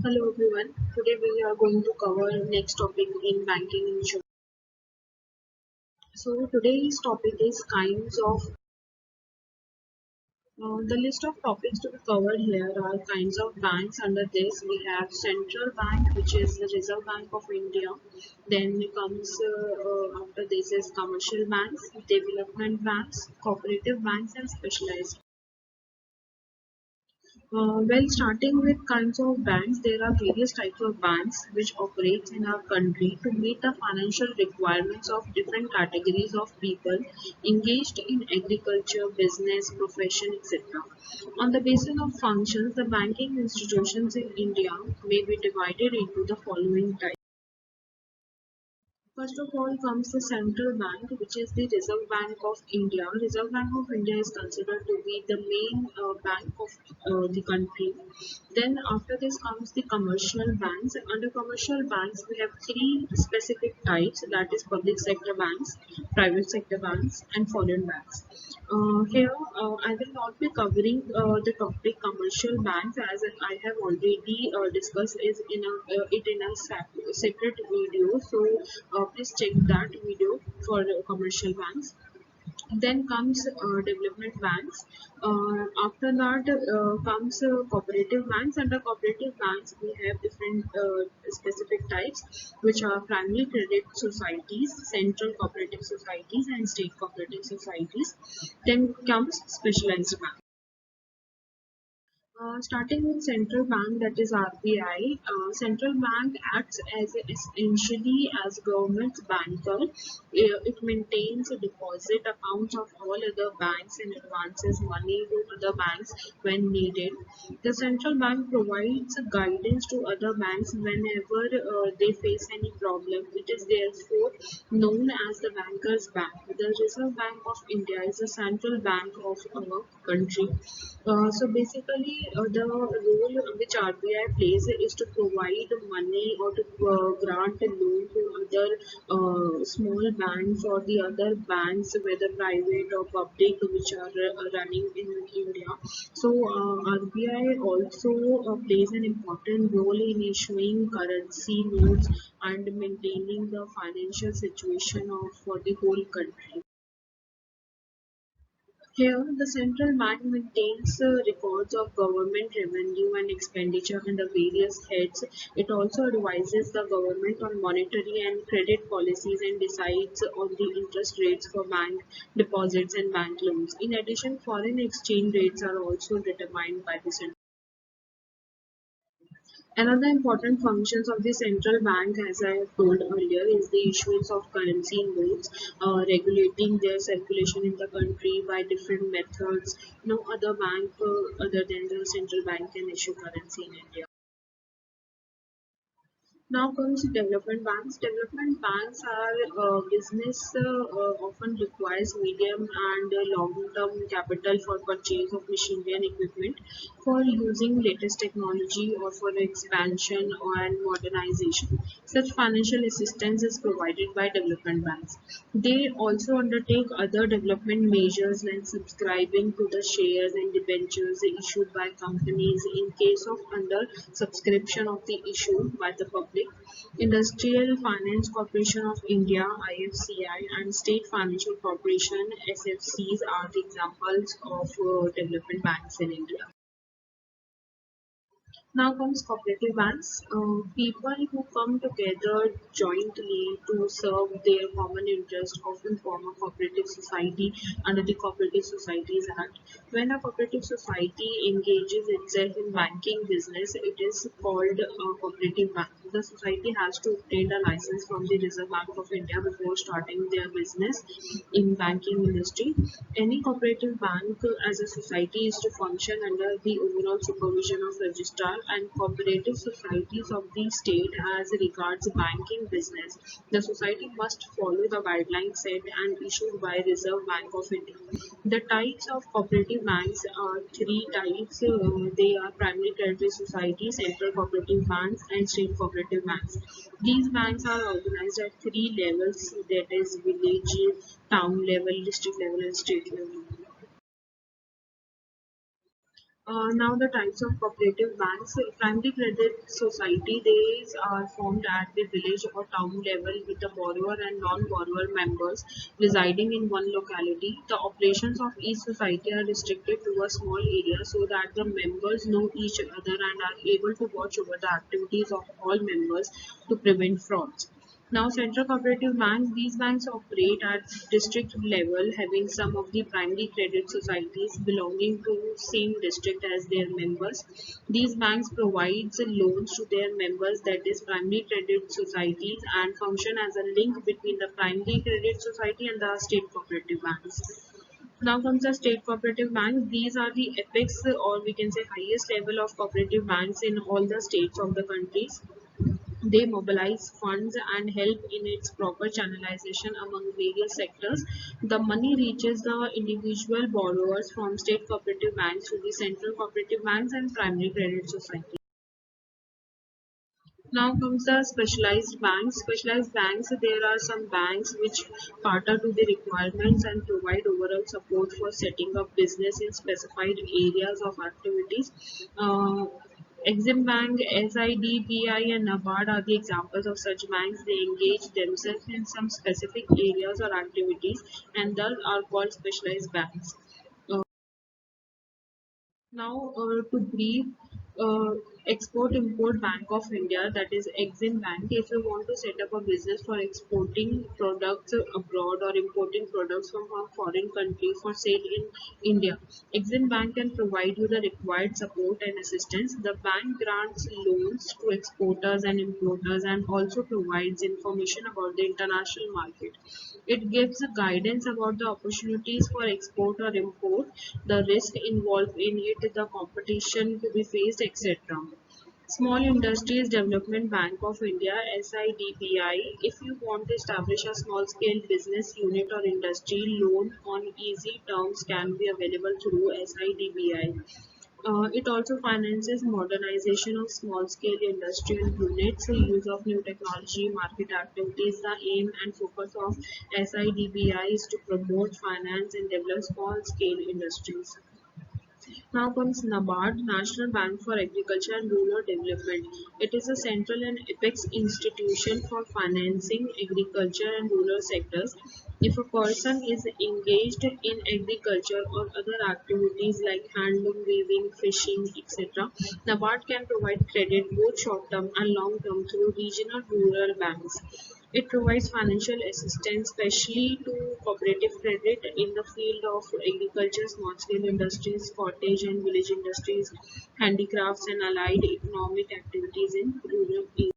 Hello everyone. Today we are going to cover next topic in banking insurance. So today's topic is kinds of the list of topics to be covered here are kinds of banks. Under this we have central bank, which is the Reserve Bank of India. Then comes after this is commercial banks, development banks, cooperative banks, and specialized. Well, starting with kinds of banks, there are various types of banks which operate in our country to meet the financial requirements of different categories of people engaged in agriculture, business, profession, etc. On the basis of functions, the banking institutions in India may be divided into the following types. First of all comes the central bank, which is the Reserve Bank of India. Reserve Bank of India is considered to be the main bank of the country. Then after this comes the commercial banks. Under commercial banks, we have three specific types, that is public sector banks, private sector banks, and foreign banks. Here, I will not be covering the topic commercial banks as I have already discussed it in a separate video. So please check that video for commercial banks. Then comes development banks. After that comes cooperative banks. Under cooperative banks, we have different specific types, which are primary credit societies, central cooperative societies, and state cooperative societies. Then comes specialized banks. Starting with central bank, that is RBI. Central bank acts as essentially as government's banker. It maintains a deposit accounts of all other banks and advances money to other banks when needed. The central bank provides guidance to other banks whenever they face any problem. It is therefore known as the banker's bank. The Reserve Bank of India is the central bank of our country. So basically, the role which RBI plays is to provide money or to grant a loan to other small banks or the other banks, whether private or public, which are running in India. So RBI also plays an important role in issuing currency notes and maintaining the financial situation of for the whole country. Here, the central bank maintains records of government revenue and expenditure under various heads. It also advises the government on monetary and credit policies and decides on the interest rates for bank deposits and bank loans. In addition, foreign exchange rates are also determined by the central. Another important functions of the central bank, as I have told earlier, is the issuance of currency notes, regulating their circulation in the country by different methods. No other bank other than the central bank can issue currency in India. Now comes development banks. Development banks are business often requires medium and long-term capital for purchase of machinery and equipment for using latest technology or for expansion and modernization. Such financial assistance is provided by development banks. They also undertake other development measures like subscribing to the shares and debentures issued by companies in case of under subscription of the issue by the public. Industrial Finance Corporation of India (IFCI) and State Financial Corporation (SFCs) are the examples of development banks in India. Now comes cooperative banks. People who come together jointly to serve their common interest often form a cooperative society under the Cooperative Societies Act. When a cooperative society engages itself in banking business, it is called a cooperative bank. The society has to obtain a license from the Reserve Bank of India before starting their business in banking industry. Any cooperative bank as a society is to function under the overall supervision of registrar and cooperative societies of the state as regards banking business. The society must follow the guidelines set and issued by Reserve Bank of India. The types of cooperative banks are three types. They are primary credit societies, central cooperative banks, and state cooperative banks. These banks are organized at three levels, that is village, town level, district level, and state level. Now the types of cooperative banks. Primary credit society, these are formed at the village or town level with the borrower and non-borrower members residing in one locality. The operations of each society are restricted to a small area so that the members know each other and are able to watch over the activities of all members to prevent frauds. Now, central cooperative banks, these banks operate at district level, having some of the primary credit societies belonging to same district as their members. These banks provides loans to their members, that is primary credit societies, and function as a link between the primary credit society and the state cooperative banks. Now comes the state cooperative banks. These are the apex, or we can say highest level of cooperative banks in all the states of the countries. They mobilize funds and help in its proper channelization among various sectors. The money reaches the individual borrowers from state cooperative banks to the central cooperative banks and primary credit society. Now comes the specialized banks. Specialized banks, there are some banks which cater to the requirements and provide overall support for setting up business in specified areas of activities. Exim Bank, SIDBI, and NABARD are the examples of such banks. They engage themselves in some specific areas or activities and thus are called specialized banks. Uh, Now, to brief, uh, Export Import Bank of India, that is Exim Bank, if you want to set up a business for exporting products abroad or importing products from a foreign country for sale in India, Exim Bank can provide you the required support and assistance. The bank grants loans to exporters and importers and also provides information about the international market. It gives guidance about the opportunities for export or import, the risk involved in it, the competition to be faced, etc. Small Industries Development Bank of India (SIDBI). If you want to establish a small scale business unit or industry, loan on easy terms can be available through SIDBI. It also finances modernization of small-scale industrial units, use of new technology, market activities. The aim and focus of SIDBI is to promote, finance, and develop small-scale industries. Now comes NABARD, National Bank for Agriculture and Rural Development. It is a central and apex institution for financing agriculture and rural sectors. If a person is engaged in agriculture or other activities like handloom, weaving, fishing, etc., NABARD can provide credit both short term and long term through regional rural banks. It provides financial assistance, especially to cooperative credit in the field of agriculture, small-scale industries, cottage and village industries, handicrafts, and allied economic activities in rural areas.